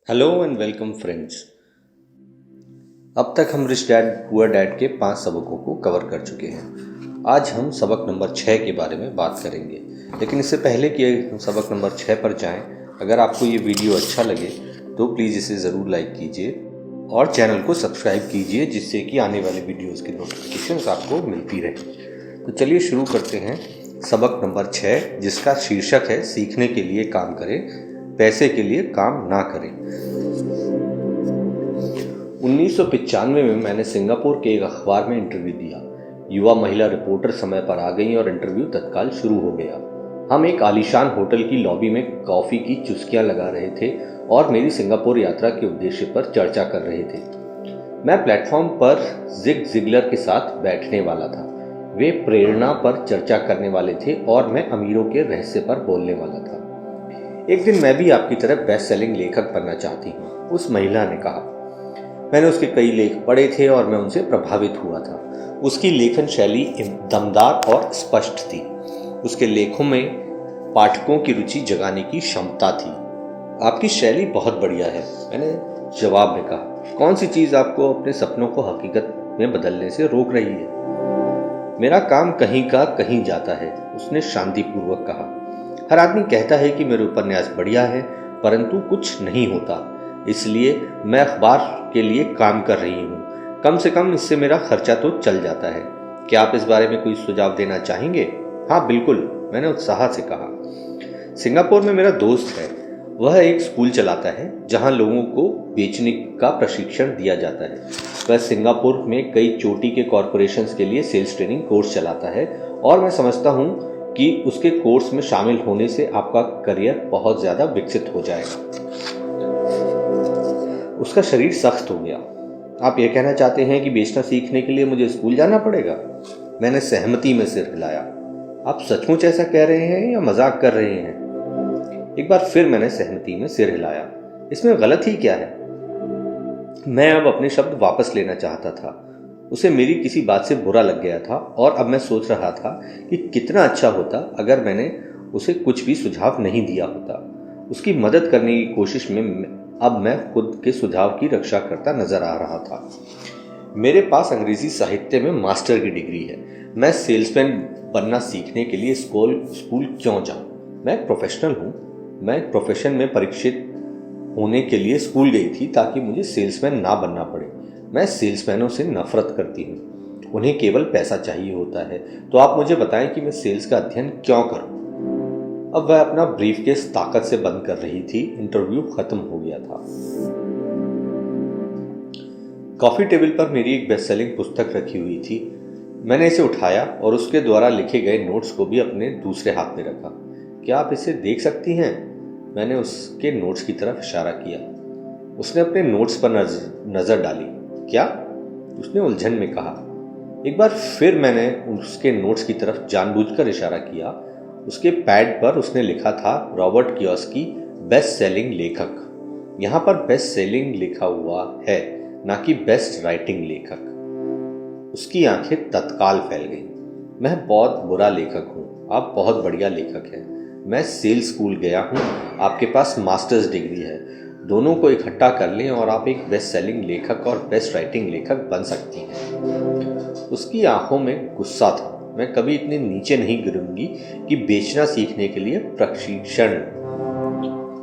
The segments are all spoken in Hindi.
Hello and welcome friends. अब तक हम रिच डैड पुअर डैड के 5 सबकों को कवर कर चुके हैं। आज हम सबक नंबर 6 के बारे में बात करेंगे। लेकिन इससे पहले कि हम सबक नंबर 6 पर जाएं, अगर आपको ये वीडियो अच्छा लगे तो प्लीज़ इसे ज़रूर लाइक कीजिए और चैनल को सब्सक्राइब कीजिए, जिससे कि आने वाले वीडियोज़ की नोटिफिकेशंस आपको मिलती रहे। तो चलिए शुरू करते हैं सबक नंबर 6, जिसका शीर्षक है सीखने के लिए काम करें, पैसे के लिए काम ना करें। 1995 में मैंने सिंगापुर के एक अखबार में इंटरव्यू दिया। युवा महिला रिपोर्टर समय पर आ गई और इंटरव्यू तत्काल शुरू हो गया। हम एक आलीशान होटल की लॉबी में कॉफ़ी की चुस्कियां लगा रहे थे और मेरी सिंगापुर यात्रा के उद्देश्य पर चर्चा कर रहे थे। मैं प्लेटफॉर्म पर जिग जिगलर के साथ बैठने वाला था। वे प्रेरणा पर चर्चा करने वाले थे और मैं अमीरों के रहस्य पर बोलने वाला था। एक दिन मैं भी आपकी तरह बेस्ट सेलिंग लेखक बनना चाहती हूँ, उस महिला ने कहा। मैंने उसके कई लेख पढ़े थे और मैं उनसे प्रभावित हुआ था। उसकी लेखन शैली दमदार और स्पष्ट थी। उसके लेखों में पाठकों की रुचि जगाने की क्षमता थी। आपकी शैली बहुत बढ़िया है, मैंने जवाब में कहा। कौन सी चीज़ आपको अपने सपनों को हकीकत में बदलने से रोक रही है? मेरा काम कहीं का कहीं जाता है, उसने शांतिपूर्वक कहा। हर आदमी कहता है कि मेरे उपन्यास बढ़िया है, परंतु कुछ नहीं होता। इसलिए मैं अखबार के लिए काम कर रही हूँ। कम से कम इससे मेरा खर्चा तो चल जाता है। क्या आप इस बारे में कोई सुझाव देना चाहेंगे? हाँ बिल्कुल, मैंने उत्साह से कहा। सिंगापुर में मेरा दोस्त है। वह एक स्कूल चलाता है जहाँ लोगों को बेचने का प्रशिक्षण दिया जाता है। वह सिंगापुर में कई चोटी के कॉरपोरेशंस के लिए सेल्स ट्रेनिंग कोर्स चलाता है और मैं समझता हूँ कि उसके कोर्स में शामिल होने से आपका करियर बहुत ज़्यादा विकसित हो जाएगा। उसका शरीर सख्त हो गया। आप यह कहना चाहते हैं कि बेचना सीखने के लिए मुझे स्कूल जाना पड़ेगा? मैंने सहमति में सिर हिलाया। आप सचमुच ऐसा कह रहे हैं या मजाक कर रहे हैं? एक बार फिर मैंने सहमति में सिर हिलाया। इसमें गलत ही क्या है? मैं अब अपने शब्द वापस लेना चाहता था। उसे मेरी किसी बात से बुरा लग गया था और अब मैं सोच रहा था कि कितना अच्छा होता अगर मैंने उसे कुछ भी सुझाव नहीं दिया होता। उसकी मदद करने की कोशिश में अब मैं खुद के सुझाव की रक्षा करता नजर आ रहा था। मेरे पास अंग्रेजी साहित्य में मास्टर की डिग्री है। मैं सेल्समैन बनना सीखने के लिए स्कूल क्यों जाऊं? मैं एक प्रोफेशनल हूं। मैं एक प्रोफेशन में परीक्षित होने के लिए स्कूल गई थी ताकि मुझे सेल्समैन ना बनना पड़े। मैं सेल्समैनों से नफरत करती हूँ। उन्हें केवल पैसा चाहिए होता है। तो आप मुझे बताएं कि मैं सेल्स का अध्ययन क्यों करूं? अब वह अपना ब्रीफकेस ताकत से बंद कर रही थी। इंटरव्यू खत्म हो गया था। कॉफी टेबल पर मेरी एक बेस्ट सेलिंग पुस्तक रखी हुई थी। मैंने इसे उठाया और उसके द्वारा लिखे गए नोट्स को भी अपने दूसरे हाथ में रखा। क्या आप इसे देख सकती हैं? मैंने उसके नोट्स की तरफ इशारा किया। उसने अपने नोट्स पर नजर डाली। क्या? उसने उलझन में कहा। एक बार फिर मैंने उसके नोट्स की तरफ जानबूझकर इशारा किया। उसके पैड पर उसने लिखा था रॉबर्ट कियोसाकी, बेस्ट सेलिंग लेखक। यहाँ पर बेस्ट सेलिंग लिखा हुआ है, ना कि बेस्ट राइटिंग लेखक। उसकी आंखें तत्काल फैल गईं। मैं बहुत बुरा लेखक हूँ, आप बहुत बढ़िया लेखक हैं। मैं सेल्स स्कूल गया हूँ, आपके पास मास्टर्स डिग्री है। दोनों को इकट्ठा कर लें और आप एक बेस्ट सेलिंग लेखक और बेस्ट राइटिंग लेखक बन सकती हैं। उसकी आंखों में गुस्सा था। मैं कभी इतने नीचे नहीं गिरूंगी कि बेचना सीखने के लिए प्रशिक्षण।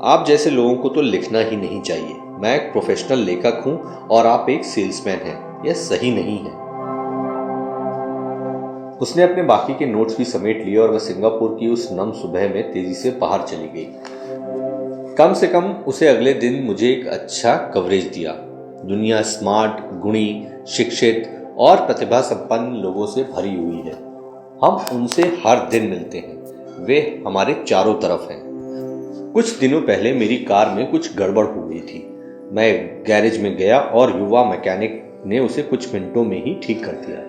आप जैसे लोगों को तो लिखना ही नहीं चाहिए। मैं एक प्रोफेशनल लेखक हूं और आप एक सेल्समैन हैं। यह सही नहीं है। उसने अपने बाकी के नोट्स भी समेट लिए और वह सिंगापुर की उस नम सुबह में तेजी से बाहर चली गई। कम से कम उसे अगले दिन मुझे एक अच्छा कवरेज दिया। दुनिया स्मार्ट, गुणी, शिक्षित और प्रतिभा संपन्न लोगों से भरी हुई है। हम उनसे हर दिन मिलते हैं। वे हमारे चारों तरफ हैं। कुछ दिनों पहले मेरी कार में कुछ गड़बड़ हो गई थी। मैं गैरेज में गया और युवा मैकेनिक ने उसे कुछ मिनटों में ही ठीक कर दिया।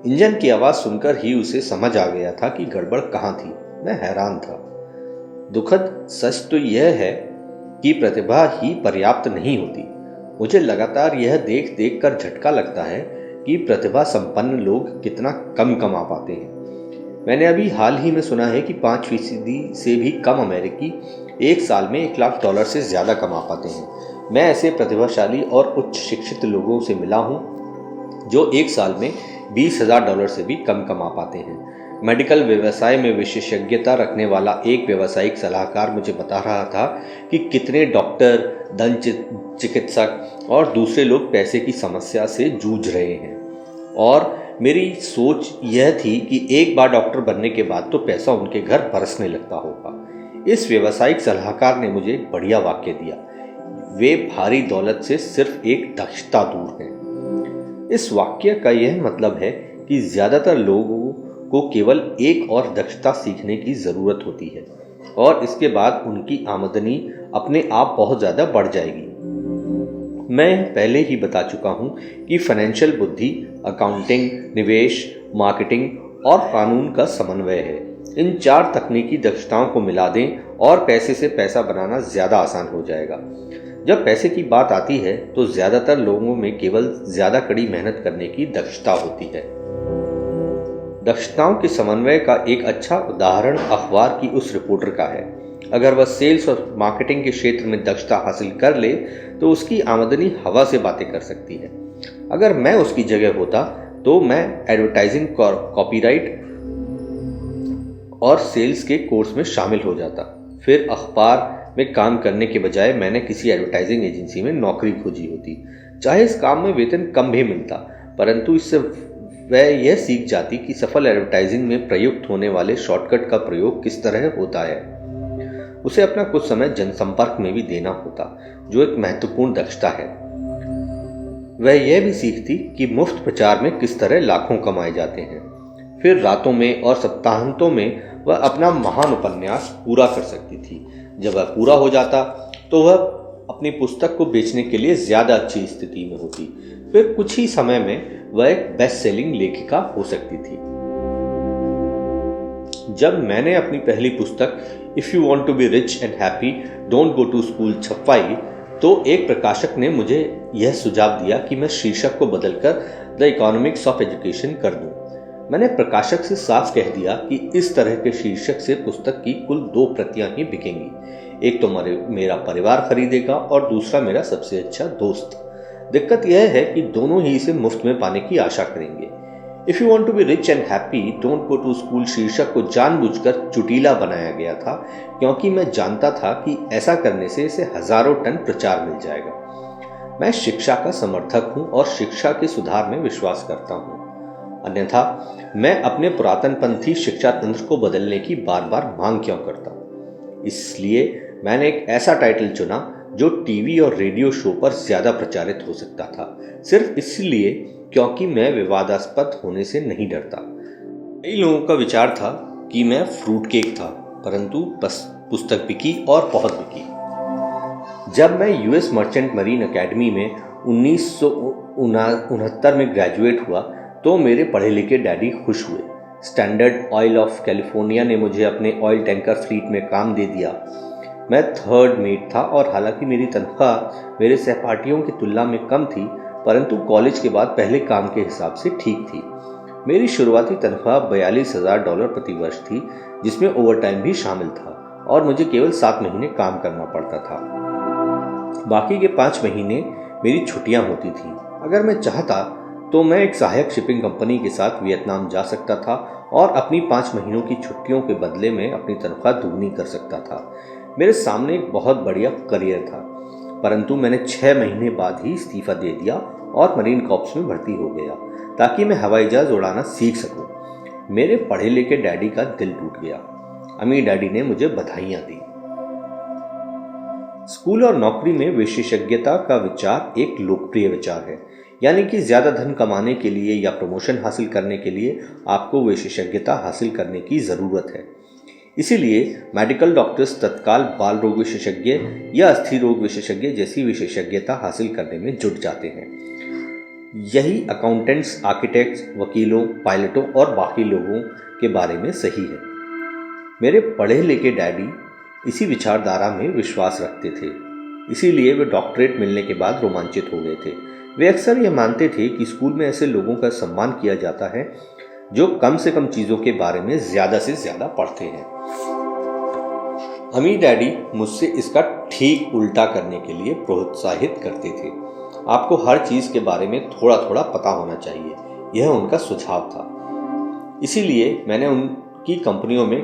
इंजन की आवाज सुनकर ही उसे समझ आ गया था कि गड़बड़ कहाँ थी। मैं हैरान था। दुखद सच तो यह है कि प्रतिभा ही पर्याप्त नहीं होती। मुझे लगातार यह देख देख कर झटका लगता है कि प्रतिभा संपन्न लोग कितना कम कमा पाते हैं। मैंने अभी हाल ही में सुना है कि 5% से भी कम अमेरिकी एक साल में $1 लाख से ज़्यादा कमा पाते हैं। मैं ऐसे प्रतिभाशाली और उच्च शिक्षित लोगों से मिला हूँ जो एक साल में $20,000 से भी कम कमा पाते हैं। मेडिकल व्यवसाय में विशेषज्ञता रखने वाला एक व्यावसायिक सलाहकार मुझे बता रहा था कि कितने डॉक्टर, दंत चिकित्सक और दूसरे लोग पैसे की समस्या से जूझ रहे हैं, और मेरी सोच यह थी कि एक बार डॉक्टर बनने के बाद तो पैसा उनके घर बरसने लगता होगा। इस व्यावसायिक सलाहकार ने मुझे एक बढ़िया वाक्य दिया, वे भारी दौलत से सिर्फ एक दक्षता दूर हैं। इस वाक्य का यह मतलब है कि ज़्यादातर लोगों को केवल एक और दक्षता सीखने की ज़रूरत होती है और इसके बाद उनकी आमदनी अपने आप बहुत ज़्यादा बढ़ जाएगी। मैं पहले ही बता चुका हूँ कि फाइनेंशियल बुद्धि अकाउंटिंग, निवेश, मार्केटिंग और कानून का समन्वय है। इन 4 तकनीकी दक्षताओं को मिला दें और पैसे से पैसा बनाना ज़्यादा आसान हो जाएगा। जब पैसे की बात आती है तो ज़्यादातर लोगों में केवल ज़्यादा कड़ी मेहनत करने की दक्षता होती है। दक्षताओं के समन्वय का एक अच्छा उदाहरण अखबार की उस रिपोर्टर का है। अगर वह सेल्स और मार्केटिंग के क्षेत्र में दक्षता हासिल कर ले तो उसकी आमदनी हवा से बातें कर सकती है। अगर मैं उसकी जगह होता तो मैं एडवर्टाइजिंग, कॉपीराइट और सेल्स के कोर्स में शामिल हो जाता। फिर अखबार में काम करने के बजाय मैंने किसी एडवर्टाइजिंग एजेंसी में नौकरी खोजी होती। चाहे इस काम में वेतन कम भी मिलता, परंतु इससे वह यह सीख जाती कि सफल एडवर्टाइजिंग में प्रयुक्त होने वाले शॉर्टकट का प्रयोग किस तरह होता है। उसे अपना कुछ समय जनसंपर्क में भी देना होता, जो एक महत्वपूर्ण दक्षता है। वह यह भी सीखती कि मुफ्त प्रचार में किस तरह लाखों कमाए जाते हैं। फिर रातों में और सप्ताहांतों में वह अपना महान उपन्यास पूरा कर सकती थी। जब वह पूरा हो जाता तो वह अपनी पुस्तक को बेचने के लिए ज्यादा अच्छी स्थिति में होती। फिर कुछ ही समय में वह एक बेस्ट सेलिंग लेखिका हो सकती थी। जब मैंने अपनी पहली पुस्तक if you want to be rich and happy don't go to school छपवाई तो एक प्रकाशक ने मुझे यह सुझाव दिया कि मैं शीर्षक को बदलकर द इकोनॉमिक्स ऑफ एजुकेशन कर दूं। मैंने प्रकाशक से साफ कह दिया कि इस तरह के शीर्षक से पुस्तक की कुल 2 प्रतियां ही बिकेंगी। एक तो मेरा परिवार खरीदेगा और दूसरा मेरा सबसे अच्छा दोस्त। दिक्कत यह है कि दोनों ही इसे मुफ्त में पाने की आशा करेंगे। If you want to be rich and happy don't go to school शीर्षक को जानबूझकर चुटीला बनाया गया था, क्योंकि मैं जानता था कि ऐसा करने से इसे हजारों टन प्रचार मिल जाएगा। मैं शिक्षा का समर्थक हूं और शिक्षा के सुधार में विश्वास करता हूं, अन्यथा मैं अपने पुरातनपंथी शिक्षा तंत्र को बदलने की बार बार मांग क्यों करता। इसलिए मैंने एक ऐसा टाइटल चुना जो टीवी और रेडियो शो पर ज्यादा प्रचारित हो सकता था, सिर्फ इसलिए क्योंकि मैं विवादास्पद होने से नहीं डरता। कई लोगों का विचार था कि मैं फ्रूट केक था, परंतु बस पुस्तक बिकी और बहुत बिकी। जब मैं यूएस मर्चेंट मरीन एकेडमी में 1969 में ग्रेजुएट हुआ तो मेरे पढ़े लिखे डैडी खुश हुए। स्टैंडर्ड ऑयल ऑफ कैलिफोर्निया ने मुझे अपने ऑयल टैंकर फ्लीट में काम दे दिया। मैं 3rd मेट था और हालांकि मेरी तनख्वाह मेरे सहपाठियों की तुलना में कम थी, परंतु कॉलेज के बाद पहले काम के हिसाब से ठीक थी। मेरी शुरुआती तनख्वाह $42,000 प्रति वर्ष थी, जिसमें ओवरटाइम भी शामिल था और मुझे केवल 7 महीने काम करना पड़ता था। बाकी के 5 महीने मेरी छुट्टियां होती थी। अगर मैं चाहता तो मैं एक सहायक शिपिंग कंपनी के साथ वियतनाम जा सकता था और अपनी 5 महीनों की छुट्टियों के बदले में अपनी तनख्वाह दुगनी कर सकता था। मेरे सामने एक बहुत बढ़िया करियर था, परंतु मैंने 6 महीने बाद ही इस्तीफा दे दिया और मरीन कॉर्प्स में भर्ती हो गया ताकि मैं हवाई जहाज उड़ाना सीख सकूं। मेरे पढ़े लिखे डैडी का दिल टूट गया। अमीर डैडी ने मुझे बधाइयां दी। स्कूल और नौकरी में विशेषज्ञता का विचार एक लोकप्रिय विचार है, यानी कि ज्यादा धन कमाने के लिए या प्रमोशन हासिल करने के लिए आपको विशेषज्ञता हासिल करने की जरूरत है। इसीलिए मेडिकल डॉक्टर्स तत्काल बाल रोग विशेषज्ञ या अस्थि रोग विशेषज्ञ जैसी विशेषज्ञता हासिल करने में जुट जाते हैं। यही अकाउंटेंट्स, आर्किटेक्ट्स, वकीलों, पायलटों और बाकी लोगों के बारे में सही है। मेरे पढ़े लिखे डैडी इसी विचारधारा में विश्वास रखते थे, इसीलिए वे डॉक्टरेट मिलने के बाद रोमांचित हो गए थे। वे अक्सर यह मानते थे कि स्कूल में ऐसे लोगों का सम्मान किया जाता है जो कम से कम चीज़ों के बारे में ज़्यादा से ज़्यादा पढ़ते हैं। अम्मी डैडी मुझसे इसका ठीक उल्टा करने के लिए प्रोत्साहित करते थे। आपको हर चीज़ के बारे में थोड़ा थोड़ा पता होना चाहिए, यह उनका सुझाव था। इसीलिए मैंने उनकी कंपनियों में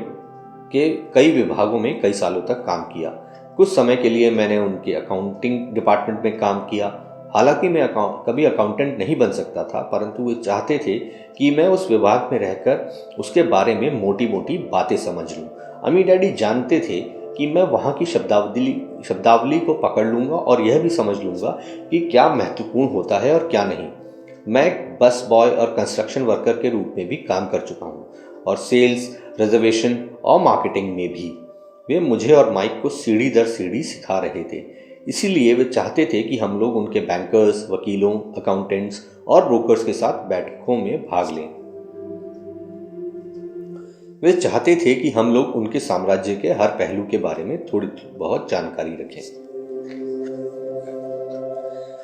के कई विभागों में कई सालों तक काम किया। कुछ समय के लिए मैंने उनके अकाउंटिंग डिपार्टमेंट में काम किया। हालांकि मैं कभी अकाउंटेंट नहीं बन सकता था, परंतु वे चाहते थे कि मैं उस विभाग में रहकर उसके बारे में मोटी मोटी बातें समझ लूं। अम्मी डैडी जानते थे कि मैं वहाँ की शब्दावली को पकड़ लूंगा और यह भी समझ लूंगा कि क्या महत्वपूर्ण होता है और क्या नहीं। मैं एक बस बॉय और कंस्ट्रक्शन वर्कर के रूप में भी काम कर चुका हूँ, और सेल्स, रिजर्वेशन और मार्केटिंग में भी। वे मुझे और माइक को सीढ़ी दर सीढ़ी सिखा रहे थे। इसीलिए वे चाहते थे कि हम लोग उनके बैंकर्स, वकीलों, अकाउंटेंट्स और ब्रोकर्स के साथ बैठकों में भाग लें। वे चाहते थे कि हम लोग उनके साम्राज्य के हर पहलू के बारे में थोड़ी बहुत जानकारी रखें।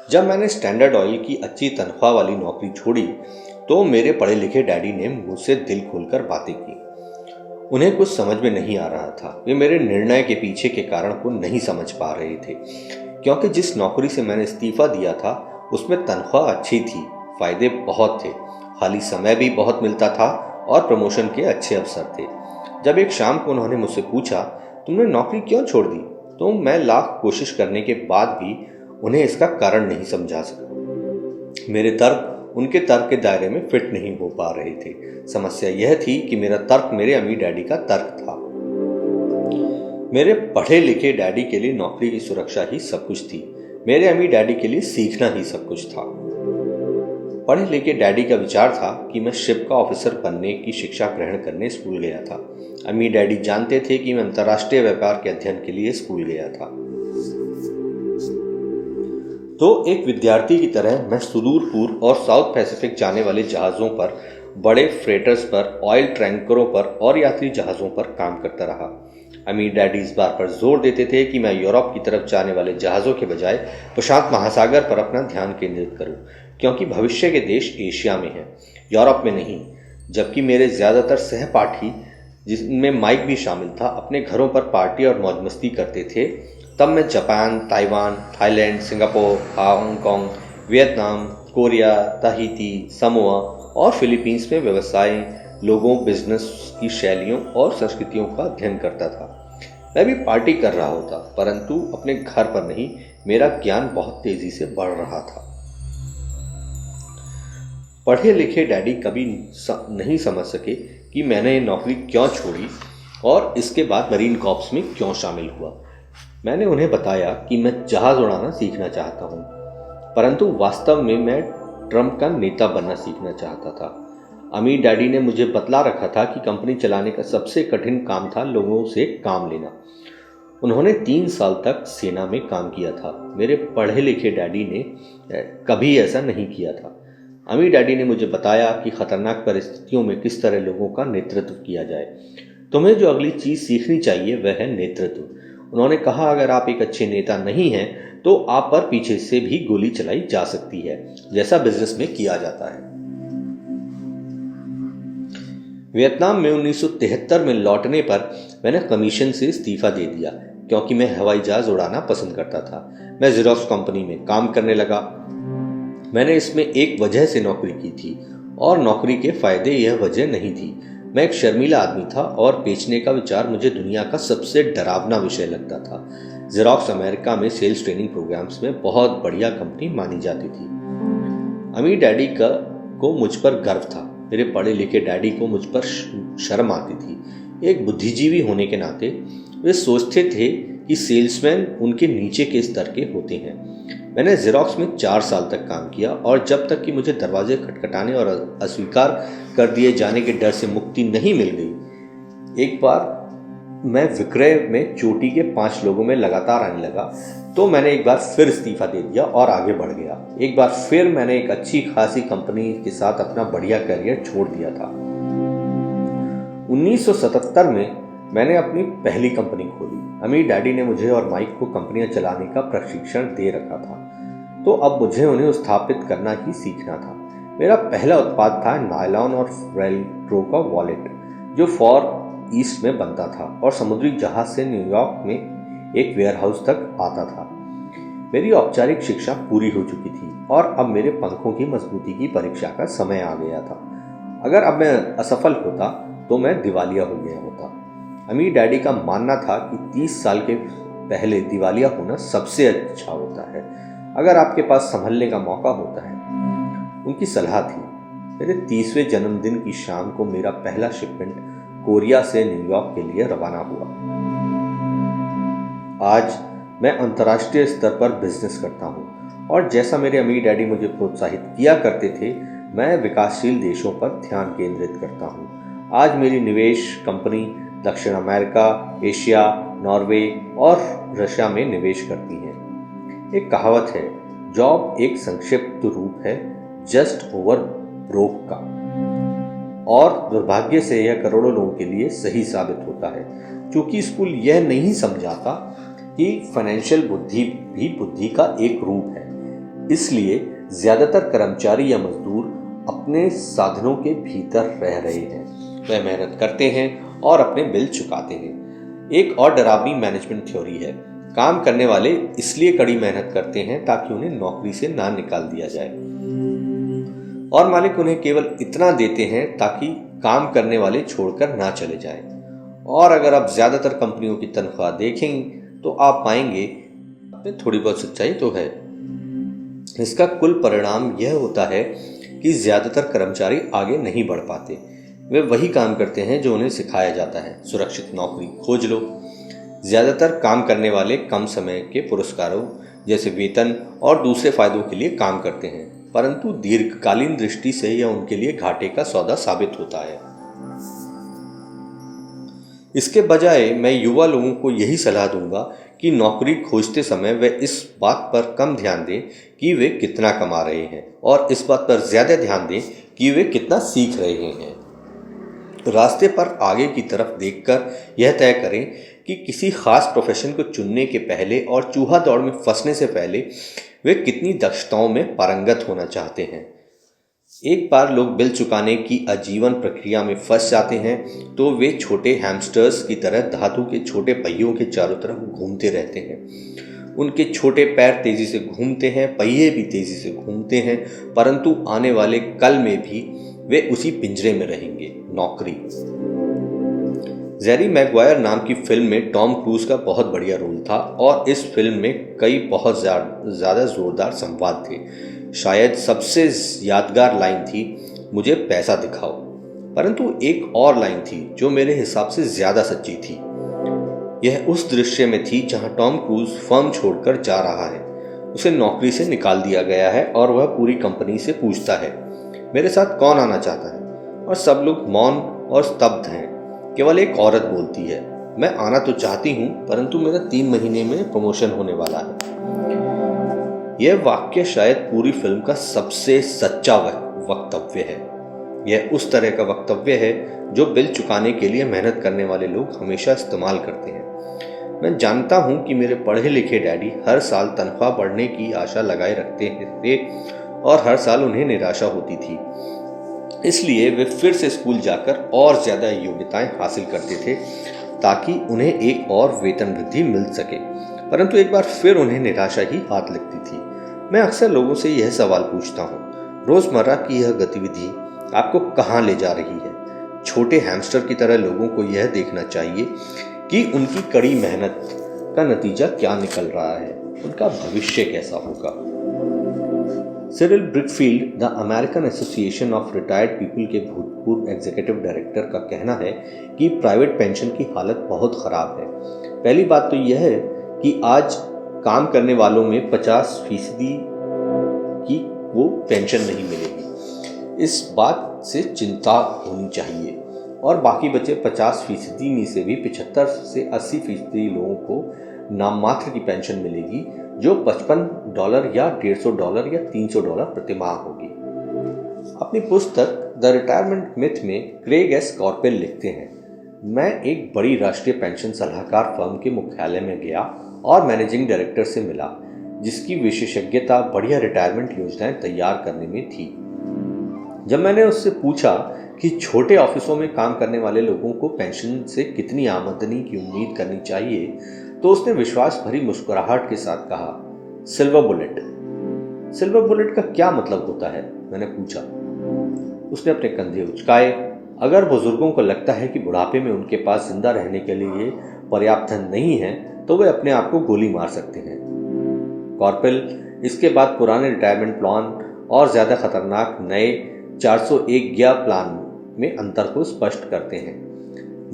जब मैंने स्टैंडर्ड ऑयल की अच्छी तनख्वाह वाली नौकरी छोड़ी तो मेरे पढ़े लिखे डैडी ने मुझसे दिल खोलकर बातें की। उन्हें कुछ समझ में नहीं आ रहा था। वे मेरे निर्णय के पीछे के कारण को नहीं समझ पा रहे थे, क्योंकि जिस नौकरी से मैंने इस्तीफा दिया था उसमें तनख्वाह अच्छी थी, फायदे बहुत थे, खाली समय भी बहुत मिलता था और प्रमोशन के अच्छे अवसर थे। जब एक शाम को उन्होंने मुझसे पूछा, तुमने नौकरी क्यों छोड़ दी, तो मैं लाख कोशिश करने के बाद भी उन्हें इसका कारण नहीं समझा सका। मेरे तर्क उनके तर्क के दायरे में फिट नहीं हो पा रहे थे। समस्या यह थी कि मेरा तर्क मेरे अम्मी डैडी का तर्क था। मेरे पढ़े लिखे डैडी के लिए नौकरी की सुरक्षा ही सब कुछ थी, मेरे अम्मी डैडी के लिए सीखना ही सब कुछ था। पढ़े लिखे डैडी का विचार था कि मैं शिप का ऑफिसर बनने की शिक्षा ग्रहण करने स्कूल गया था। अम्मी डैडी जानते थे कि मैं अंतर्राष्ट्रीय व्यापार के अध्ययन के लिए स्कूल गया था। तो एक विद्यार्थी की तरह मैं सुदूर पूर्व और साउथ पैसिफिक जाने वाले जहाज़ों पर, बड़े फ्रेटर्स पर, ऑयल टैंकरों पर और यात्री जहाज़ों पर काम करता रहा। अम्मी डैडी इस बात पर जोर देते थे कि मैं यूरोप की तरफ जाने वाले जहाज़ों के बजाय प्रशांत महासागर पर अपना ध्यान केंद्रित करूं, क्योंकि भविष्य के देश एशिया में हैं, यूरोप में नहीं। जबकि मेरे ज़्यादातर सहपाठी, जिसमें माइक भी शामिल था, अपने घरों पर पार्टी और मौज मस्ती करते थे, तब मैं Japan, Taiwan, Thailand, Singapore, Hong Kong, Vietnam, Korea, Tahiti, Samoa और फिलीपींस में व्यवसाय, लोगों, बिजनेस की शैलियों और संस्कृतियों का अध्ययन करता था। मैं भी पार्टी कर रहा होता, परंतु अपने घर पर नहीं। मेरा ज्ञान बहुत तेजी से बढ़ रहा था। पढ़े लिखे डैडी कभी नहीं समझ सके कि मैंने नौकरी क्यों छोड़ी और इसके बाद मरीन कॉर्प्स में क्यों शामिल हुआ। मैंने उन्हें बताया कि मैं जहाज उड़ाना सीखना चाहता हूँ, परंतु वास्तव में मैं ट्रम्प का नेता बनना सीखना चाहता था। अम्मी डैडी ने मुझे बतला रखा था कि कंपनी चलाने का सबसे कठिन काम था लोगों से काम लेना। उन्होंने 3 साल तक सेना में काम किया था। मेरे पढ़े लिखे डैडी ने कभी ऐसा नहीं किया था। अम्मी डैडी ने मुझे बताया कि खतरनाक परिस्थितियों में किस तरह लोगों का नेतृत्व किया जाए। तुम्हें जो अगली चीज़ सीखनी चाहिए वह है नेतृत्व। उन्होंने कहा, अगर आप एक अच्छे नेता नहीं हैं तो आप पर पीछे से भी गोली चलाई जा सकती है, जैसा बिजनेस में किया जाता है। वियतनाम में 1973 में लौटने पर मैंने कमीशन से इस्तीफा दे दिया, क्योंकि मैं हवाई जहाज उड़ाना पसंद करता था। मैं ज़ेरॉक्स कंपनी में काम करने लगा। मैंने इसमें एक वजह से नौकरी की थी और नौकरी के फायदे यह वजह नहीं थी। मैं एक शर्मीला आदमी था और बेचने का विचार मुझे दुनिया का सबसे डरावना विषय लगता था। ज़ेरॉक्स अमेरिका में सेल्स ट्रेनिंग प्रोग्राम्स में बहुत बढ़िया कंपनी मानी जाती थी। अम्मी डैडी को मुझ पर गर्व था। मेरे पढ़े लिखे डैडी को मुझ पर शर्म आती थी। एक बुद्धिजीवी होने के नाते वे सोचते थे कि सेल्समैन उनके नीचे के स्तर के होते हैं। मैंने ज़ेरॉक्स में 4 साल तक काम किया और जब तक कि मुझे दरवाजे खटखटाने और अस्वीकार कर दिए जाने के डर से मुक्ति नहीं मिल गई। एक बार मैं विक्रय में चोटी के 5 लोगों में लगातार आने लगा, तो मैंने एक बार फिर इस्तीफा दे दिया और आगे बढ़ गया। एक बार फिर मैंने एक अच्छी खासी कंपनी के साथ अपना बढ़िया करियर छोड़ दिया था। 1977 में मैंने अपनी पहली कंपनी खोली। अम्मी डैडी ने मुझे और माइक को कंपनियां चलाने का प्रशिक्षण दे रखा था, तो अब मुझे उन्हें स्थापित करना ही सीखना था। मेरा पहला उत्पाद था नायलॉन और वेल्क्रो का वॉलेट, जो फॉर ईस्ट में बनता था और समुद्री जहाज से न्यूयॉर्क में एक वेयरहाउस तक आता था। मेरी औपचारिक शिक्षा पूरी हो चुकी थी और अब मेरे पंखों की मजबूती की परीक्षा का समय आ गया था। अगर अब मैं असफल होता तो मैं दिवालिया हो गया होता। अमीर डैडी का मानना था कि 30 साल के पहले दिवालिया होना सबसे अच्छा होता है अगर आपके पास संभलने का मौका होता है। उनकी सलाह थी। मेरे 30वें जन्मदिन की शाम को मेरा पहला शिपमेंट कोरिया से न्यूयॉर्क के लिए रवाना हुआ। आज मैं अंतर्राष्ट्रीय स्तर पर बिजनेस करता हूँ और जैसा मेरे अमीर डैडी मुझे प्रोत्साहित किया करते थे, मैं विकासशील देशों पर ध्यान केंद्रित करता हूँ। आज मेरी निवेश कंपनी दक्षिण अमेरिका, एशिया, नॉर्वे और रशिया में निवेश करती है। एक कहावत है, जॉब एक संक्षिप्त रूप है जस्ट ओवर ब्रोक का, और दुर्भाग्य से यह करोड़ों लोगों के लिए सही साबित होता है, क्योंकि स्कूल यह नहीं समझाता कि फाइनेंशियल बुद्धि भी बुद्धि का एक रूप है। इसलिए ज्यादातर कर्मचारी या मजदूर अपने साधनों के भीतर रह रहे हैं। वह मेहनत करते हैं और अपने बिल चुकाते हैं। एक और डरावनी मैनेजमेंट थ्योरी है, काम करने वाले इसलिए कड़ी मेहनत करते हैं ताकि उन्हें नौकरी से ना निकाल दिया जाए, और मालिक उन्हें केवल इतना देते हैं ताकि काम करने वाले छोड़कर ना चले जाएं। और अगर आप ज्यादातर कंपनियों की तनख्वाह देखेंगे तो आप पाएंगे में थोड़ी बहुत सच्चाई तो है। इसका कुल परिणाम यह होता है कि ज्यादातर कर्मचारी आगे नहीं बढ़ पाते। वे वही काम करते हैं जो उन्हें सिखाया जाता है, सुरक्षित नौकरी खोज लो। ज्यादातर काम करने वाले कम समय के पुरस्कारों जैसे वेतन और दूसरे फायदों के लिए काम करते हैं, परंतु दीर्घकालीन दृष्टि से यह उनके लिए घाटे का सौदा साबित होता है। इसके बजाय मैं युवा लोगों को यही सलाह दूंगा कि नौकरी खोजते समय वे इस बात पर कम ध्यान दें कि वे कितना कमा रहे हैं और इस बात पर ज्यादा ध्यान दें कि वे कितना सीख रहे हैं। रास्ते पर आगे की तरफ देखकर यह तय करें कि किसी खास प्रोफेशन को चुनने के पहले और चूहा दौड़ में फंसने से पहले वे कितनी दक्षताओं में पारंगत होना चाहते हैं। एक बार लोग बिल चुकाने की आजीवन प्रक्रिया में फंस जाते हैं तो वे छोटे हैमस्टर्स की तरह धातु के छोटे पहियों के चारों तरफ घूमते रहते हैं। उनके छोटे पैर तेजी से घूमते हैं, पहिए भी तेजी से घूमते हैं, परंतु आने वाले कल में भी वे उसी पिंजरे में रहेंगे, नौकरी। जेरी मैगवायर नाम की फिल्म में टॉम क्रूज का बहुत बढ़िया रोल था और इस फिल्म में कई बहुत ज्यादा जोरदार संवाद थे। शायद सबसे यादगार लाइन थी, मुझे पैसा दिखाओ। परंतु एक और लाइन थी जो मेरे हिसाब से ज्यादा सच्ची थी। यह उस दृश्य में थी जहां टॉम क्रूज फर्म छोड़कर जा रहा है। उसे नौकरी से निकाल दिया गया है और वह पूरी कंपनी से पूछता है, मेरे साथ कौन आना चाहता है? और सब लोग मौन और स्तब्ध हैं। केवल एक औरत बोलती है, मैं आना तो चाहती हूं, परंतु मेरा 3 महीने में प्रमोशन होने वाला है। यह वाक्य शायद पूरी फिल्म का सबसे सच्चा वक्तव्य है। यह उस तरह का वक्तव्य है जो बिल चुकाने के लिए मेहनत करने वाले लोग हमेशा इस्तेमाल करते हैं। मैं जानता हूं कि मेरे पढ़े लिखे डैडी हर साल तनख्वाह बढ़ने की आशा लगाए रखते थे और हर साल उन्हें निराशा होती थी। इसलिए वे फिर से स्कूल जाकर और ज्यादा योग्यताएं हासिल करते थे ताकि उन्हें एक और वेतन वृद्धि मिल सके, परंतु एक बार फिर उन्हें निराशा ही हाथ लगती थी। मैं अक्सर लोगों से यह सवाल पूछता हूँ, रोजमर्रा की यह गतिविधि आपको कहाँ ले जा रही है? छोटे हैमस्टर की तरह लोगों को यह देखना चाहिए कि उनकी कड़ी मेहनत का नतीजा क्या निकल रहा है, उनका भविष्य कैसा होगा। Cyril Brickfield the American Association of Retired People के भूतपूर्व एग्जीक्यूटिव डायरेक्टर का कहना है कि प्राइवेट पेंशन की हालत बहुत खराब है। पहली बात तो यह है कि आज काम करने वालों में 50% की वो पेंशन नहीं मिलेगी। इस बात से चिंता होनी चाहिए और बाकी बचे 50% में से भी 75 से 80% लोगों को नाम मात्र की पेंशन मिलेगी, जो $55 या $150 या $300 प्रति माह होगी। अपनी पुस्तक द रिटायरमेंट मिथ में क्रेग एस कॉर्पेल लिखते हैं, मैं एक बड़ी राष्ट्रीय पेंशन सलाहकार फर्म के मुख्यालय में गया और मैनेजिंग डायरेक्टर से मिला, जिसकी विशेषज्ञता बढ़िया रिटायरमेंट योजनाएं तैयार करने में थी। जब मैंने उससे पूछा कि छोटे ऑफिसों में काम करने वाले लोगों को पेंशन से कितनी आमदनी की उम्मीद करनी चाहिए, तो उसने विश्वास भरी मुस्कुराहट के साथ कहा, सिल्वर बुलेट। सिल्वर बुलेट का क्या मतलब होता है, मैंने पूछा। उसने अपने कंधे उचकाए। अगर बुजुर्गों को लगता है कि बुढ़ापे में उनके पास जिंदा रहने के लिए पर्याप्त धन नहीं है, तो वे अपने आप को गोली मार सकते हैं। कॉर्पोरल इसके बाद पुराने रिटायरमेंट प्लान और ज्यादा खतरनाक नए 401 प्लान में अंतर को स्पष्ट करते हैं।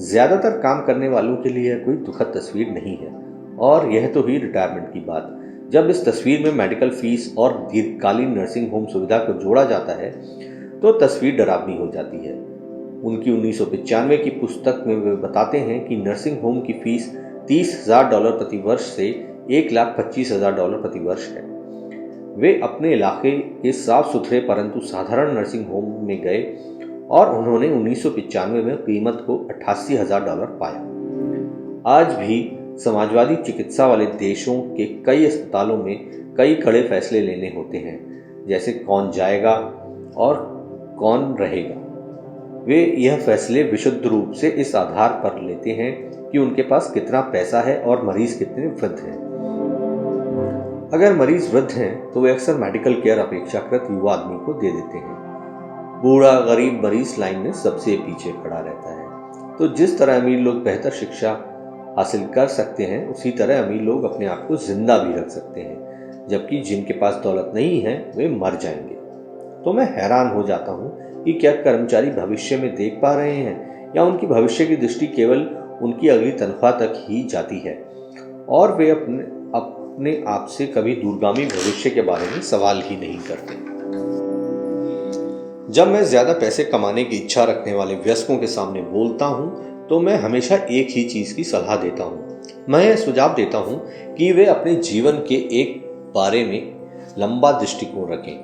ज्यादातर काम करने वालों के लिए कोई दुखद तस्वीर नहीं है, और यह तो हुई रिटायरमेंट की बात। जब इस तस्वीर में मेडिकल फीस और दीर्घकालीन नर्सिंग होम सुविधा को जोड़ा जाता है तो तस्वीर डरावनी हो जाती है। उनकी 1995 की पुस्तक में वे बताते हैं कि नर्सिंग होम की फीस $30,000 प्रति वर्ष से $1,25,000 प्रति वर्ष है। वे अपने इलाके के साफ सुथरे परंतु साधारण नर्सिंग होम में गए और उन्होंने 1995 में कीमत को $88,000 पाया। आज भी समाजवादी चिकित्सा वाले देशों के कई अस्पतालों में कई कड़े फैसले लेने होते हैं, जैसे कौन जाएगा और कौन रहेगा। वे यह फैसले विशुद्ध रूप से इस आधार पर लेते हैं कि उनके पास कितना पैसा है और मरीज कितने वृद्ध हैं। अगर मरीज वृद्ध हैं तो वे अक्सर मेडिकल केयर अपेक्षाकृत युवा आदमी को दे देते हैं। बूढ़ा गरीब मरीज लाइन में सबसे पीछे खड़ा रहता है। तो जिस तरह अमीर लोग बेहतर शिक्षा हासिल कर सकते हैं, उसी तरह अमीर लोग अपने आप को जिंदा भी रख सकते हैं, जबकि जिनके पास दौलत नहीं है वे मर जाएंगे। तो मैं हैरान हो जाता हूँ कि क्या कर्मचारी भविष्य में देख पा रहे हैं, या उनकी भविष्य की दृष्टि केवल उनकी अगली तनख्वाह तक ही जाती है और वे अपने आप से कभी दूरगामी भविष्य के बारे में सवाल ही नहीं करते। जब मैं ज्यादा पैसे कमाने की इच्छा रखने वाले वयस्कों के सामने बोलता हूँ तो मैं हमेशा एक ही चीज की सलाह देता हूँ। मैं यह सुझाव देता हूँ कि वे अपने जीवन के एक बारे में लंबा दृष्टिकोण रखें।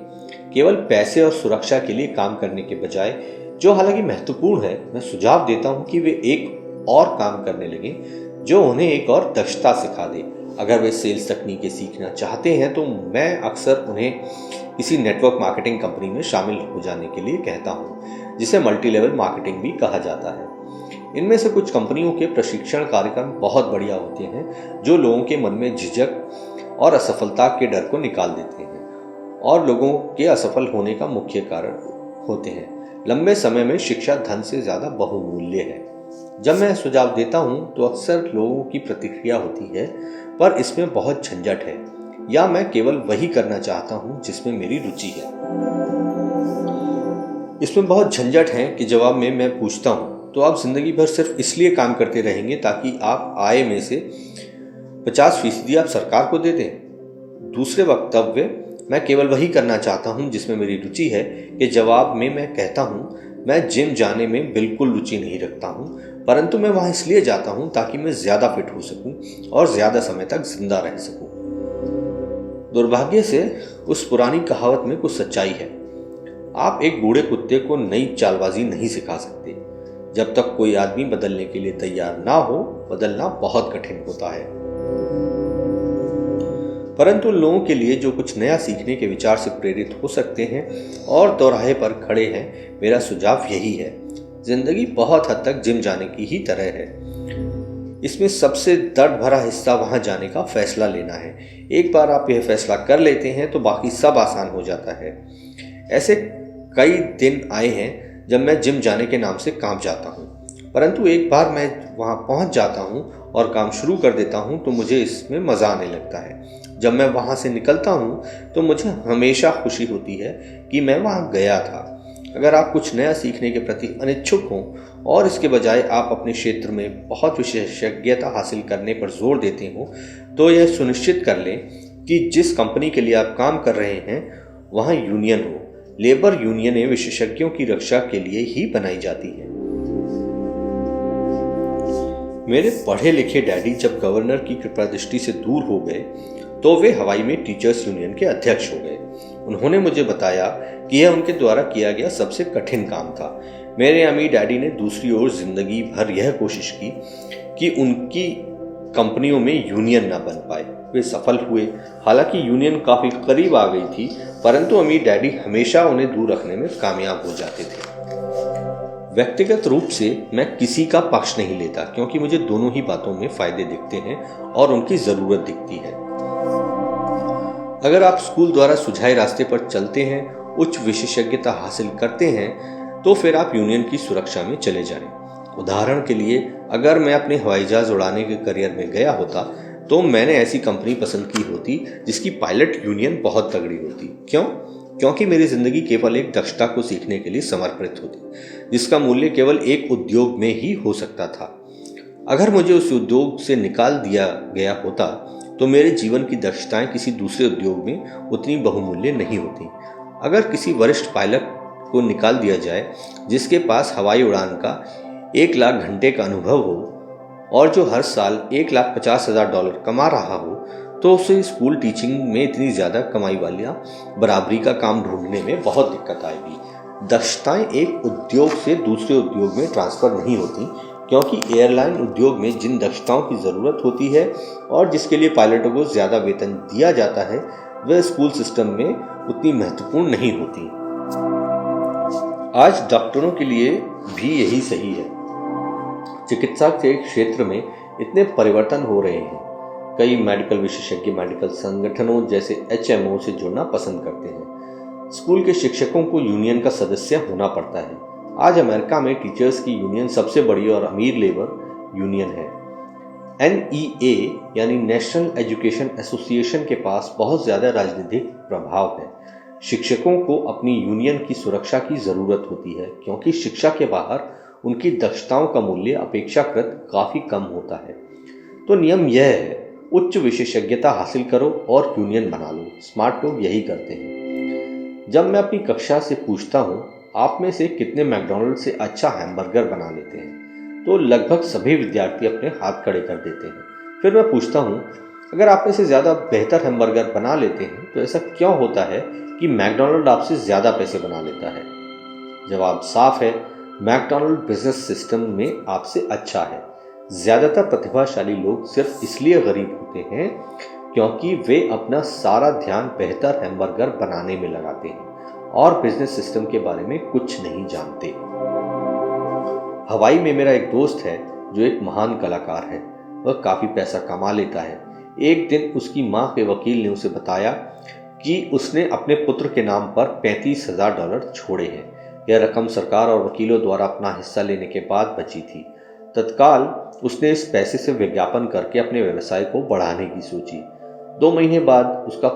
केवल पैसे और सुरक्षा के लिए काम करने के बजाय, जो हालांकि महत्वपूर्ण है, मैं सुझाव देता हूं कि वे एक और काम करने लगें जो उन्हें एक और दक्षता सिखा दे। अगर वे सेल्स तकनीकें सीखना चाहते हैं तो मैं अक्सर उन्हें किसी नेटवर्क मार्केटिंग कंपनी में शामिल हो जाने के लिए कहता हूं, जिसे मल्टी लेवल मार्केटिंग भी कहा जाता है। इनमें से कुछ कंपनियों के प्रशिक्षण कार्यक्रम बहुत बढ़िया होते हैं, जो लोगों के मन में झिझक और असफलता के डर को निकाल देते हैं और लोगों के असफल होने का मुख्य कारण होते हैं। लंबे समय में शिक्षा धन से ज्यादा बहुमूल्य है। जब मैं सुझाव देता हूं तो अक्सर लोगों की प्रतिक्रिया होती है, पर इसमें बहुत झंझट है, या मैं केवल वही करना चाहता हूं जिसमें मेरी रुचि है। इसमें बहुत झंझट है कि जवाब में मैं पूछता हूं, तो आप जिंदगी भर सिर्फ इसलिए काम करते रहेंगे ताकि आप आय में से 50% आप सरकार को दे दें? दूसरे वक्तव्य, मैं केवल वही करना चाहता हूं जिसमें मेरी रुचि है, के जवाब में मैं कहता हूं, मैं जिम जाने में बिल्कुल रुचि नहीं रखता हूं, परंतु मैं वहां इसलिए जाता हूं ताकि मैं ज्यादा फिट हो सकूं और ज्यादा समय तक जिंदा रह सकूं। दुर्भाग्य से उस पुरानी कहावत में कुछ सच्चाई है। आप एक बूढ़े कुत्ते को नई चालबाजी नहीं सिखा सकते। जब तक कोई आदमी बदलने के लिए तैयार ना हो, बदलना बहुत कठिन होता है। परंतु लोगों के लिए जो कुछ नया सीखने के विचार से प्रेरित हो सकते हैं और दोराहे पर खड़े हैं, मेरा सुझाव यही है। जिंदगी बहुत हद तक जिम जाने की ही तरह है। इसमें सबसे दर्द भरा हिस्सा वहां जाने का फैसला लेना है। एक बार आप यह फैसला कर लेते हैं तो बाकी सब आसान हो जाता है। ऐसे कई दिन आए हैं जब मैं जिम जाने के नाम से कांप जाता हूं, परंतु एक बार मैं वहां पहुंच जाता हूं और काम शुरू कर देता हूं तो मुझे इसमें मजा आने लगता है। जब मैं वहां से निकलता हूं तो मुझे हमेशा खुशी होती है कि मैं वहां गया था। अगर आप कुछ नया सीखने के प्रति अनिच्छुक हों और इसके बजाय आप अपने क्षेत्र में बहुत विशेषज्ञता हासिल करने पर जोर देते हो, तो यह सुनिश्चित कर लें कि जिस कंपनी के लिए आप काम कर रहे हैं वहां यूनियन हो। लेबर यूनियनें विशेषज्ञों की रक्षा के लिए ही बनाई जाती हैं। मेरे पढ़े लिखे डैडी जब गवर्नर की कृपा दृष्टि से दूर हो गए तो वे हवाई में टीचर्स यूनियन के अध्यक्ष हो गए। उन्होंने मुझे बताया कि यह उनके द्वारा किया गया सबसे कठिन काम था। मेरे अमीर डैडी ने दूसरी ओर जिंदगी भर यह कोशिश की कि उनकी कंपनियों में यूनियन न बन पाए। वे सफल हुए, हालांकि यूनियन काफी करीब आ गई थी, परंतु अमीर डैडी हमेशा उन्हें दूर रखने में कामयाब हो जाते थे। व्यक्तिगत रूप से मैं किसी का पक्ष नहीं लेता, क्योंकि मुझे दोनों ही बातों में फायदे दिखते हैं और उनकी जरूरत दिखती है। अगर आप स्कूल द्वारा सुझाए रास्ते पर चलते हैं, उच्च विशेषज्ञता हासिल करते हैं, तो फिर आप यूनियन की सुरक्षा में चले जाएं। उदाहरण के लिए, अगर मैं अपने हवाई जहाज उड़ाने के करियर में गया होता तो मैंने ऐसी कंपनी पसंद की होती जिसकी पायलट यूनियन बहुत तगड़ी होती। क्यों? क्योंकि मेरी जिंदगी केवल एक दक्षता को सीखने के लिए समर्पित होती, जिसका मूल्य केवल एक उद्योग में ही हो सकता था। अगर मुझे उस उद्योग से निकाल दिया गया होता तो मेरे जीवन की दक्षताएं किसी दूसरे उद्योग में उतनी बहुमूल्य नहीं होती। अगर किसी वरिष्ठ पायलट को निकाल दिया जाए जिसके पास हवाई उड़ान का 1 लाख घंटे का अनुभव हो और जो हर साल $1,50,000 कमा रहा हो, तो उसे स्कूल टीचिंग में इतनी ज़्यादा कमाई वाली बराबरी का काम ढूंढने में बहुत दिक्कत आएगी। दक्षताएं एक उद्योग से दूसरे उद्योग में ट्रांसफ़र नहीं होती, क्योंकि एयरलाइन उद्योग में जिन दक्षताओं की ज़रूरत होती है और जिसके लिए पायलटों को ज़्यादा वेतन दिया जाता है, वह स्कूल सिस्टम में उतनी महत्वपूर्ण नहीं होती। आज डॉक्टरों के लिए भी यही सही है। चिकित्सा के क्षेत्र में इतने परिवर्तन हो रहे हैं, कई मेडिकल विशेषज्ञ मेडिकल संगठनों जैसे HMO से जुड़ना पसंद करते हैं। स्कूल के शिक्षकों को यूनियन का सदस्य होना पड़ता है। आज अमेरिका में टीचर्स की यूनियन सबसे बड़ी और अमीर लेबर यूनियन है। NEA यानी नेशनल एजुकेशन एसोसिएशन के पास बहुत ज़्यादा राजनीतिक प्रभाव है। शिक्षकों को अपनी यूनियन की सुरक्षा की ज़रूरत होती है, क्योंकि शिक्षा के बाहर उनकी दक्षताओं का मूल्य अपेक्षाकृत काफ़ी कम होता है। तो नियम यह है, उच्च विशेषज्ञता हासिल करो और यूनियन बना लो। स्मार्ट लोग यही करते हैं। जब मैं अपनी कक्षा से पूछता हूँ, आप में से कितने मैकडॉनल्ड से अच्छा हैमबर्गर बना लेते हैं, तो लगभग सभी विद्यार्थी अपने हाथ खड़े कर देते हैं। फिर मैं पूछता हूँ, अगर आप में से ज़्यादा बेहतर हैमबर्गर बना लेते हैं तो ऐसा क्यों होता है कि मैकडॉनल्ड आपसे ज़्यादा पैसे बना लेता है? जवाब साफ है, मैकडॉनल्ड बिजनेस सिस्टम में आपसे अच्छा है। ज़्यादातर प्रतिभाशाली लोग सिर्फ इसलिए गरीब होते हैं क्योंकि वे अपना सारा ध्यान बेहतर हैमबर्गर बनाने में लगाते हैं और बिजनेस सिस्टम के बारे में कुछ नहीं जानते। हवाई में मेरा एक दोस्त है जो एक महान कलाकार है। वह काफ़ी पैसा कमा लेता है। एक दिन उसकी माँ के वकील ने उसे बताया कि उसने अपने पुत्र के नाम पर $35,000 छोड़े हैं। यह रकम सरकार और वकीलों द्वारा अपना हिस्सा लेने के बाद बची थी। तत्काल उसने इस पैसे से विज्ञापन करके अपने व्यवसाय को बढ़ाने की सोची। 2 महीने बाद उसका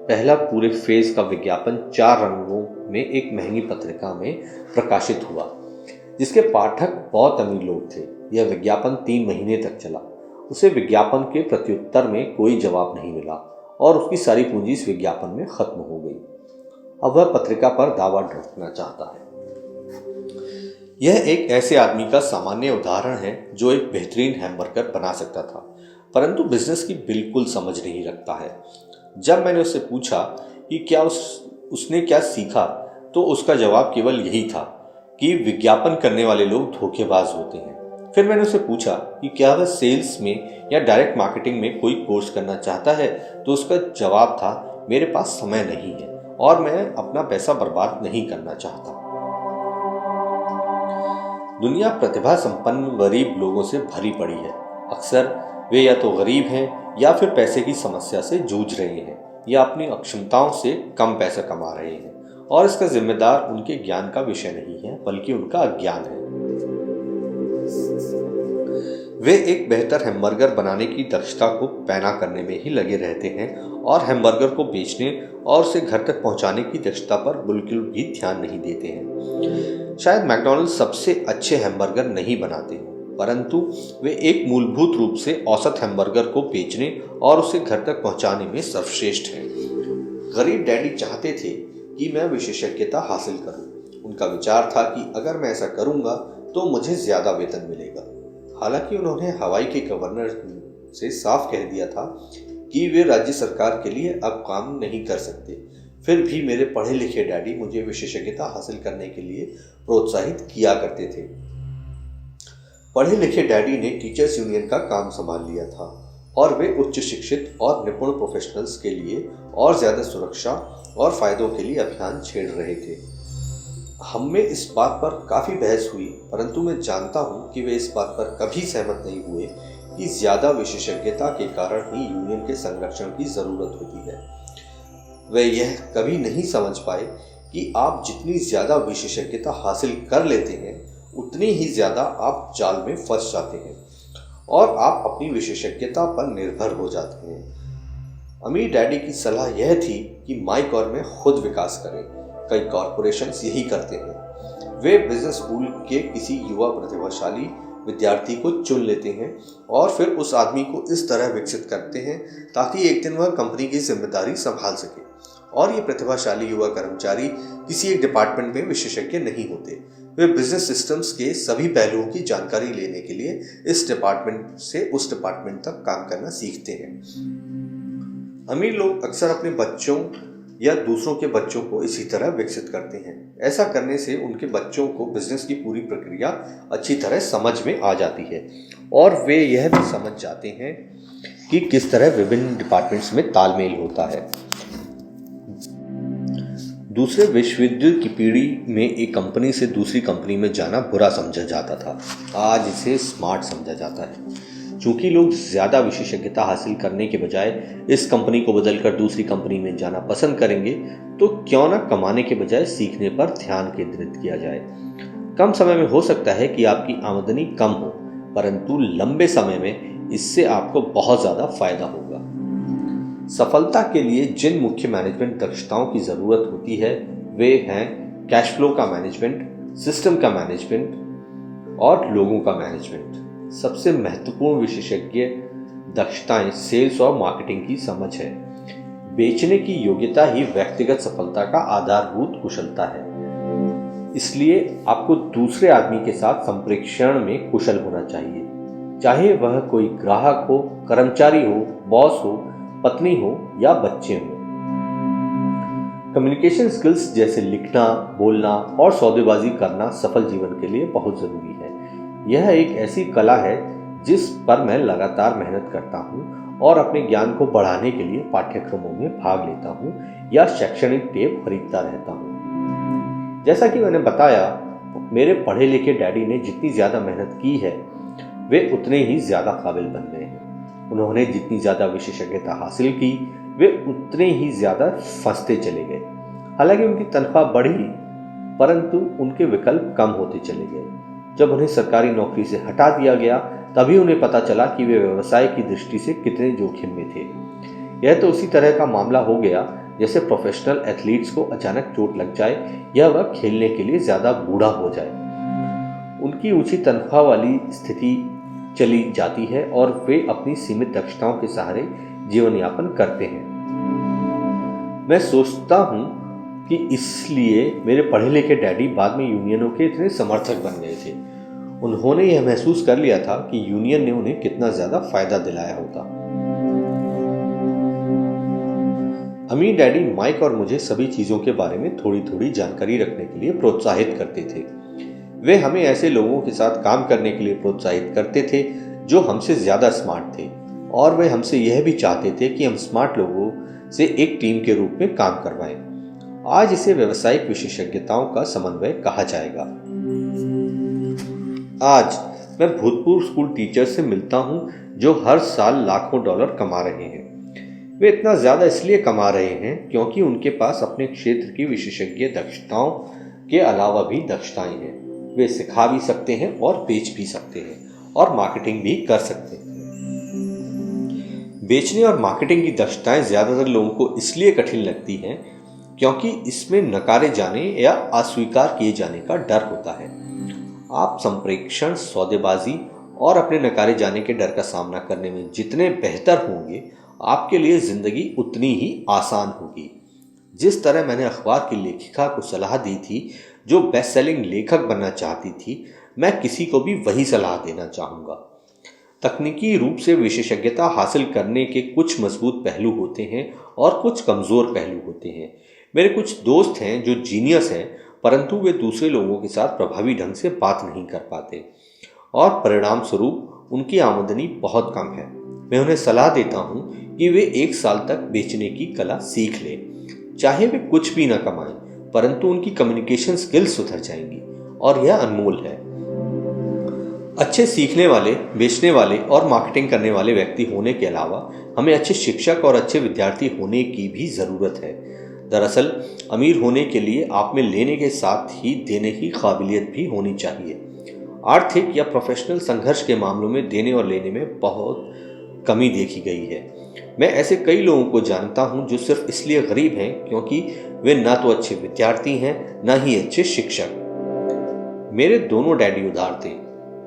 पहला पूरे फेज का विज्ञापन 4 रंगों में एक महंगी पत्रिका में प्रकाशित हुआ, जिसके पाठक बहुत अमीर लोग थे। यह विज्ञापन 3 महीने तक चला। उसे विज्ञापन के प्रत्युत्तर में कोई जवाब नहीं मिला और उसकी सारी पूंजी इस विज्ञापन में खत्म हो गई। अब वह पत्रिका पर दावा ठोकना चाहता है। यह एक ऐसे आदमी का सामान्य उदाहरण है जो एक बेहतरीन हैमबर्गर बना सकता था, परंतु बिजनेस की बिल्कुल समझ नहीं रखता है। जब मैंने उससे पूछा कि क्या उसने क्या सीखा, तो उसका जवाब केवल यही था कि विज्ञापन करने वाले लोग धोखेबाज होते हैं। फिर मैंने उससे पूछा कि क्या वह सेल्स में या डायरेक्ट मार्केटिंग में कोई कोर्स करना चाहता है, तो उसका जवाब था, मेरे पास समय नहीं है और मैं अपना पैसा बर्बाद नहीं करना चाहता। दुनिया प्रतिभा संपन्न गरीब लोगों से भरी पड़ी है। अक्सर वे या तो गरीब हैं या फिर पैसे की समस्या से जूझ रहे हैं या अपनी अक्षमताओं से कम पैसा कमा रहे हैं, और इसका जिम्मेदार उनके ज्ञान का विषय नहीं है बल्कि उनका अज्ञान है। वे एक बेहतर हैमबर्गर बनाने की दक्षता को पैना करने में ही लगे रहते हैं और हैमबर्गर को बेचने और उसे घर तक पहुंचाने की दक्षता पर बिल्कुल भी ध्यान नहीं देते हैं। शायद मैकडॉनल्ड सबसे अच्छे हैमबर्गर नहीं बनाते हैं, परंतु वे एक मूलभूत रूप से औसत हैमबर्गर को बेचने और उसे घर तक पहुंचाने में सर्वश्रेष्ठ हैं। गरीब डैडी चाहते थे कि मैं विशेषज्ञता हासिल करूं। उनका विचार था कि अगर मैं ऐसा करूंगा तो मुझे ज़्यादा वेतन मिलेगा। हालांकि उन्होंने हवाई के गवर्नर से साफ कह दिया था कि वे राज्य सरकार के लिए अब काम नहीं कर सकते। फिर भी मेरे पढ़े लिखे डैडी मुझे विशेषज्ञता हासिल करने के लिए प्रोत्साहित किया करते थे। पढ़े लिखे डैडी ने टीचर्स यूनियन का काम संभाल लिया था। और वे उच्च शिक्षित और निपुण प्रोफेशनल्स के लिए और ज़्यादा सुरक्षा और फायदों के लिए अभियान छेड़ रहे थे। हम में इस बात पर काफ़ी बहस हुई, परंतु मैं जानता हूँ कि वे इस बात पर कभी सहमत नहीं हुए कि ज़्यादा विशेषज्ञता के कारण ही यूनियन के संरक्षण की ज़रूरत होती है। वे यह कभी नहीं समझ पाए कि आप जितनी ज़्यादा विशेषज्ञता हासिल कर लेते हैं उतनी ही ज़्यादा आप जाल में फंस जाते हैं और आप अपनी विशेषज्ञता पर निर्भर हो जाते हैं। अमीर डैडी की सलाह यह थी कि माइक और मैं खुद विकास करें। कई कॉरपोरेशंस यही करते हैं। वे बिजनेस स्कूल के किसी युवा प्रतिभाशाली विद्यार्थी को चुन लेते हैं और फिर उस आदमी को इस तरह विकसित करते हैं ताकि एक दिन वह कंपनी की जिम्मेदारी संभाल सके। और ये प्रतिभाशाली युवा कर्मचारी किसी एक डिपार्टमेंट में विशेषज्ञ नहीं होते। वे बिजनेस सिस्टम्स के सभी पहलुओं की जानकारी लेने के लिए इस डिपार्टमेंट से उस डिपार्टमेंट तक काम करना सीखते हैं। अमीर लोग अक्सर अपने बच्चों या दूसरों के बच्चों को इसी तरह विकसित करते हैं। ऐसा करने से उनके बच्चों को बिजनेस की पूरी प्रक्रिया अच्छी तरह समझ में आ जाती है और वे यह भी समझ जाते हैं कि किस तरह विभिन्न डिपार्टमेंट्स में तालमेल होता है। दूसरे विश्व युद्ध की पीढ़ी में एक कंपनी से दूसरी कंपनी में जाना बुरा समझा जाता था। आज इसे स्मार्ट समझा जाता है। चूंकि लोग ज़्यादा विशेषज्ञता हासिल करने के बजाय इस कंपनी को बदलकर दूसरी कंपनी में जाना पसंद करेंगे, तो क्यों ना कमाने के बजाय सीखने पर ध्यान केंद्रित किया जाए। कम समय में हो सकता है कि आपकी आमदनी कम हो, परंतु लंबे समय में इससे आपको बहुत ज़्यादा फायदा होगा। सफलता के लिए जिन मुख्य मैनेजमेंट दक्षताओं की ज़रूरत होती है वे हैं कैश फ्लो का मैनेजमेंट, सिस्टम का मैनेजमेंट और लोगों का मैनेजमेंट। सबसे महत्वपूर्ण विशेषज्ञ दक्षताएं सेल्स और मार्केटिंग की समझ है। बेचने की योग्यता ही व्यक्तिगत सफलता का आधारभूत कुशलता है। इसलिए आपको दूसरे आदमी के साथ संप्रेषण में कुशल होना चाहिए, चाहे वह कोई ग्राहक हो, कर्मचारी हो, बॉस हो, पत्नी हो या बच्चे हो। कम्युनिकेशन स्किल्स जैसे लिखना, बोलना और सौदेबाजी करना सफल जीवन के लिए बहुत जरूरी है। यह एक ऐसी कला है जिस पर मैं लगातार मेहनत करता हूँ और अपने ज्ञान को बढ़ाने के लिए पाठ्यक्रमों में भाग लेता हूँ या शैक्षणिक टेप खरीदता रहता हूँ। जैसा कि मैंने बताया, मेरे पढ़े लिखे डैडी ने जितनी ज़्यादा मेहनत की है वे उतने ही ज़्यादा काबिल बन गए हैं। उन्होंने जितनी ज़्यादा विशेषज्ञता हासिल की वे उतने ही ज़्यादा फंसते चले गए। हालांकि उनकी तनख्वाह बढ़ी, परंतु उनके विकल्प कम होते चले गए। जब उन्हें सरकारी नौकरी से हटा दिया गया तभी उन्हें पता चला कि वे व्यवसाय की दृष्टि से कितने जोखिम में थे। यह तो उसी तरह का मामला हो गया जैसे प्रोफेशनल एथलीट्स को अचानक चोट लग जाए या वह खेलने के लिए ज़्यादा बूढ़ा हो जाए। उनकी ऊंची तनख्वाह वाली स्थिति चली जाती है और वे अपनी सीमित दक्षताओं के सहारे जीवन यापन करते हैं। मैं सोचता हूँ कि इसलिए मेरे पढ़े लिखे डैडी बाद में यूनियनों के इतने समर्थक बन गए थे। उन्होंने यह महसूस कर लिया था कि यूनियन ने उन्हें कितना ज्यादा फायदा दिलाया होता। अमीर डैडी माइक और मुझे सभी चीजों के बारे में थोड़ी थोड़ी जानकारी रखने के लिए प्रोत्साहित करते थे। वे हमें ऐसे लोगों के साथ काम करने के लिए प्रोत्साहित करते थे जो हमसे ज्यादा स्मार्ट थे, और वे हमसे यह भी चाहते थे कि हम स्मार्ट लोगों से एक टीम के रूप में काम करवाएं। आज इसे व्यावसायिक विशेषज्ञताओं का समन्वय कहा जाएगा। आज मैं भूतपूर्व स्कूल टीचर से मिलता हूं जो हर साल लाखों डॉलर कमा रहे हैं। वे इतना ज्यादा इसलिए कमा रहे हैं क्योंकि उनके पास अपने क्षेत्र की विशेषज्ञ दक्षताओं के अलावा भी दक्षताएं हैं। वे सिखा भी सकते हैं और बेच भी सकते हैं और मार्केटिंग भी कर सकते हैं। बेचने और मार्केटिंग की दक्षताएं ज्यादातर लोगों को इसलिए कठिन लगती हैं क्योंकि इसमें नकारे जाने या अस्वीकार किए जाने का डर होता है। आप संप्रेषण, सौदेबाजी और अपने नकारे जाने के डर का सामना करने में जितने बेहतर होंगे, आपके लिए जिंदगी उतनी ही आसान होगी। जिस तरह मैंने अखबार की लेखिका को सलाह दी थी जो बेस्ट सेलिंग लेखक बनना चाहती थी, मैं किसी को भी वही सलाह देना चाहूँगा। तकनीकी रूप से विशेषज्ञता हासिल करने के कुछ मजबूत पहलू होते हैं और कुछ कमज़ोर पहलू होते हैं। मेरे कुछ दोस्त हैं जो जीनियस हैं, परंतु वे दूसरे लोगों के साथ प्रभावी ढंग से बात नहीं कर पाते और परिणाम स्वरूप उनकी आमदनी बहुत कम है। मैं उन्हें सलाह देता हूँ कि वे 1 साल तक बेचने की कला सीख लें। चाहे वे कुछ भी ना कमाएं, परंतु उनकी कम्युनिकेशन स्किल्स सुधर जाएंगी और यह अनमोल है। अच्छे सीखने वाले, बेचने वाले और मार्केटिंग करने वाले व्यक्ति होने के अलावा हमें अच्छे शिक्षक और अच्छे विद्यार्थी होने की भी ज़रूरत है। दरअसल अमीर होने के लिए आप में लेने के साथ ही देने की काबिलियत भी होनी चाहिए। आर्थिक या प्रोफेशनल संघर्ष के मामलों में देने और लेने में बहुत कमी देखी गई है। मैं ऐसे कई लोगों को जानता हूं जो सिर्फ इसलिए गरीब हैं क्योंकि वे ना तो अच्छे विद्यार्थी हैं, ना ही अच्छे शिक्षक। मेरे दोनों डैडी उदार थे।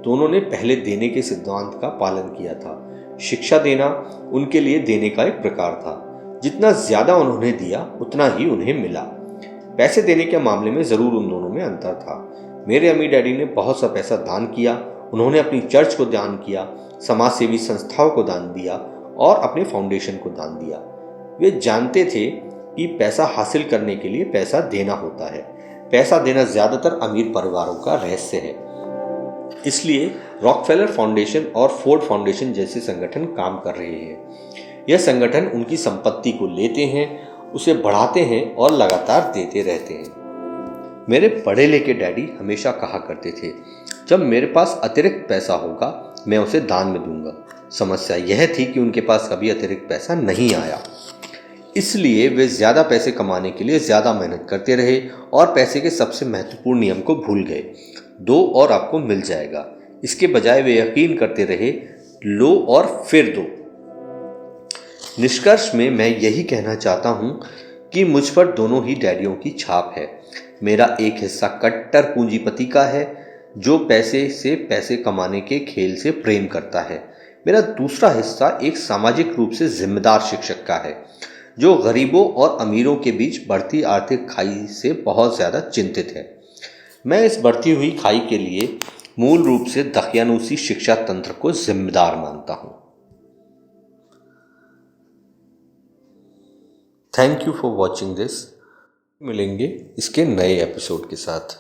दोनों ने पहले देने के सिद्धांत का पालन किया था। शिक्षा देना उनके लिए देने का एक प्रकार था। जितना ज्यादा उन्होंने दिया उतना ही उन्हें मिला। पैसे देने के मामले में जरूर उन दोनों में अंतर था। मेरे अम्मी डैडी ने बहुत सा पैसा दान किया। उन्होंने अपनी चर्च को दान किया, समाज सेवी संस्थाओं को दान दिया और अपने फाउंडेशन को दान दिया। वे जानते थे कि पैसा हासिल करने के लिए पैसा देना होता है। पैसा देना ज्यादातर अमीर परिवारों का रहस्य है। इसलिए रॉकफेलर फाउंडेशन और फोर्ड फाउंडेशन जैसे संगठन काम कर रहे हैं। यह संगठन उनकी संपत्ति को लेते हैं, उसे बढ़ाते हैं और लगातार देते रहते हैं। मेरे पढ़े लिखे डैडी हमेशा कहा करते थे, जब मेरे पास अतिरिक्त पैसा होगा मैं उसे दान में दूंगा। समस्या यह थी कि उनके पास कभी अतिरिक्त पैसा नहीं आया। इसलिए वे ज्यादा पैसे कमाने के लिए ज्यादा मेहनत करते रहे और पैसे के सबसे महत्वपूर्ण नियम को भूल गए, दो और आपको मिल जाएगा। इसके बजाय वे यकीन करते रहे, लो और फिर दो। निष्कर्ष में मैं यही कहना चाहता हूं कि मुझ पर दोनों ही डैडियों की छाप है। मेरा एक हिस्सा कट्टर पूंजीपति का है जो पैसे से पैसे कमाने के खेल से प्रेम करता है। मेरा दूसरा हिस्सा एक सामाजिक रूप से जिम्मेदार शिक्षक का है जो गरीबों और अमीरों के बीच बढ़ती आर्थिक खाई से बहुत ज्यादा चिंतित है। मैं इस बढ़ती हुई खाई के लिए मूल रूप से दकियानूसी शिक्षा तंत्र को जिम्मेदार मानता हूं। Thank you for watching this. मिलेंगे इसके नए एपिसोड के साथ।